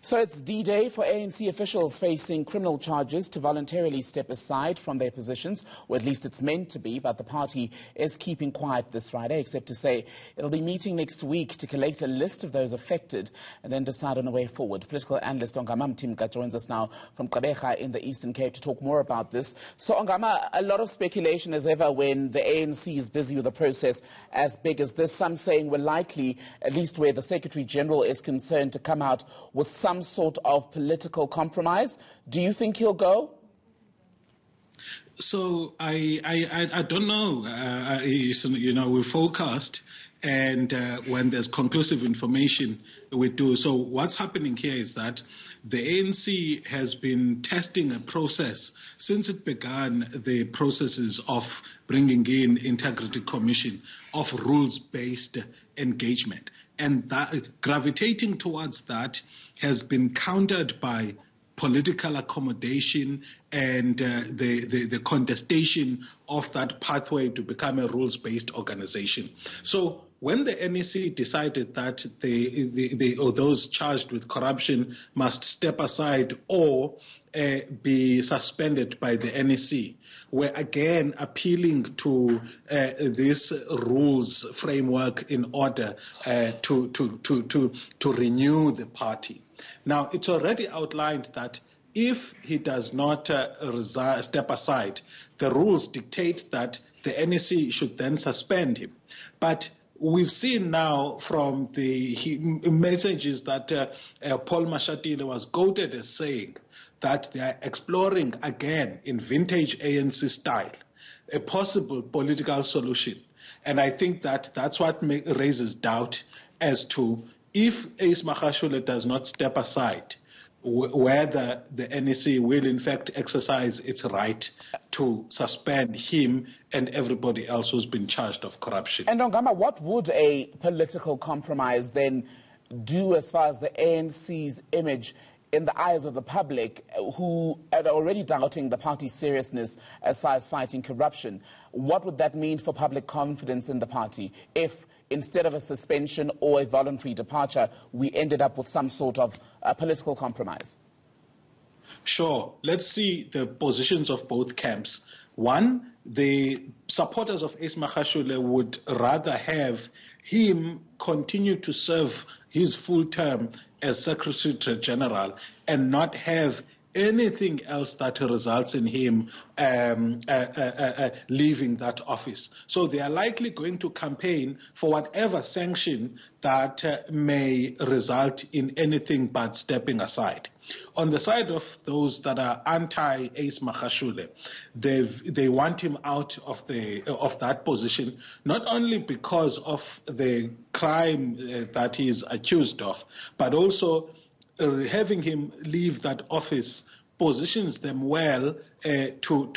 So it's D-Day for ANC officials facing criminal charges to voluntarily step aside from their positions, or at least it's meant to be, but the party is keeping quiet this Friday, except to say it'll be meeting next week to collate a list of those affected and then decide on a way forward. Political analyst Ongama Mtimka joins us now from Gqeberha in the Eastern Cape to talk more about this. So Ongama, a lot of speculation as ever when the ANC is busy with a process as big as this. Some saying we're likely, at least where the Secretary General is concerned, to come out with some sort of political compromise. Do you think he'll go? So I don't know. We forecast, and when there's conclusive information, we do. So what's happening here is that the ANC has been testing a process since it began the processes of bringing in Integrity Commission of rules-based engagement. And that, gravitating towards that has been countered by political accommodation and the contestation of that pathway to become a rules-based organization. So when the NEC decided that those charged with corruption must step aside or be suspended by the NEC, we're again appealing to this rules framework in order to renew the party. Now, it's already outlined that if he does not step aside, the rules dictate that the NEC should then suspend him. But we've seen now from the messages that Paul Mashatile was quoted as saying that they are exploring again in vintage ANC style a possible political solution. And I think that that's what raises doubt as to if Ace Magashule does not step aside, whether the NEC will in fact exercise its right to suspend him and everybody else who's been charged of corruption. And Ongama, what would a political compromise then do as far as the ANC's image in the eyes of the public, who are already doubting the party's seriousness as far as fighting corruption? What would that mean for public confidence in the party if, instead of a suspension or a voluntary departure, we ended up with some sort of political compromise? Sure. Let's see the positions of both camps. One, the supporters of Ace Magashule would rather have him continue to serve his full term as Secretary General and not have anything else that results in him leaving that office. So they are likely going to campaign for whatever sanction that may result in anything but stepping aside. On the side of those that are anti-Ace Magashule, they want him out of that position, not only because of the crime that he is accused of, but also having him leave that office positions them well to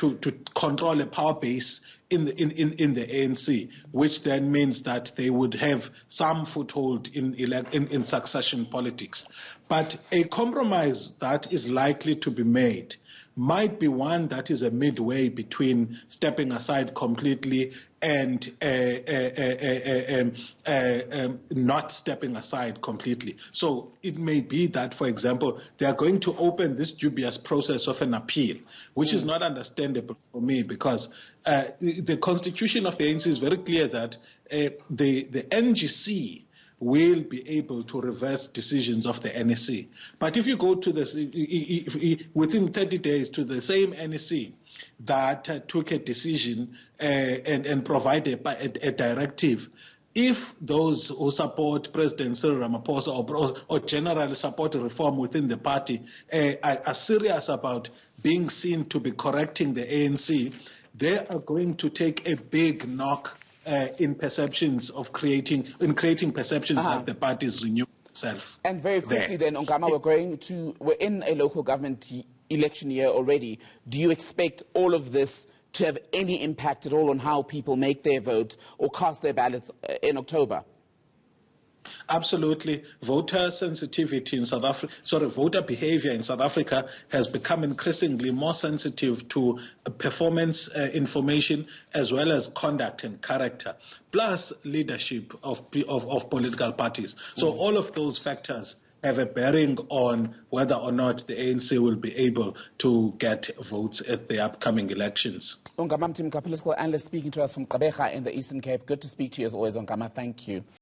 control a power base in the ANC, which then means that they would have some foothold in succession politics. But a compromise that is likely to be made might be one that is a midway between stepping aside completely and not stepping aside completely. So it may be that, for example, they are going to open this dubious process of an appeal, which is not understandable for me because the constitution of the ANC is very clear that the NGC will be able to reverse decisions of the NEC. But if you go to this, within 30 days to the same NEC that took a decision and provided a directive, if those who support President Cyril Ramaphosa or generally support reform within the party are serious about being seen to be correcting the ANC, they are going to take a big knock in perceptions of creating perceptions that the party is renewing itself. And very quickly then, Ongama, we're in a local government election year already. Do you expect all of this to have any impact at all on how people make their vote or cast their ballots in October? Absolutely. Voter sensitivity in South Africa, voter behavior in South Africa has become increasingly more sensitive to performance information as well as conduct and character, plus leadership of political parties. So all of those factors have a bearing on whether or not the ANC will be able to get votes at the upcoming elections. Ongama Mtimka, political analyst speaking to us from Gqeberha in the Eastern Cape. Good to speak to you as always, Ongama. Thank you.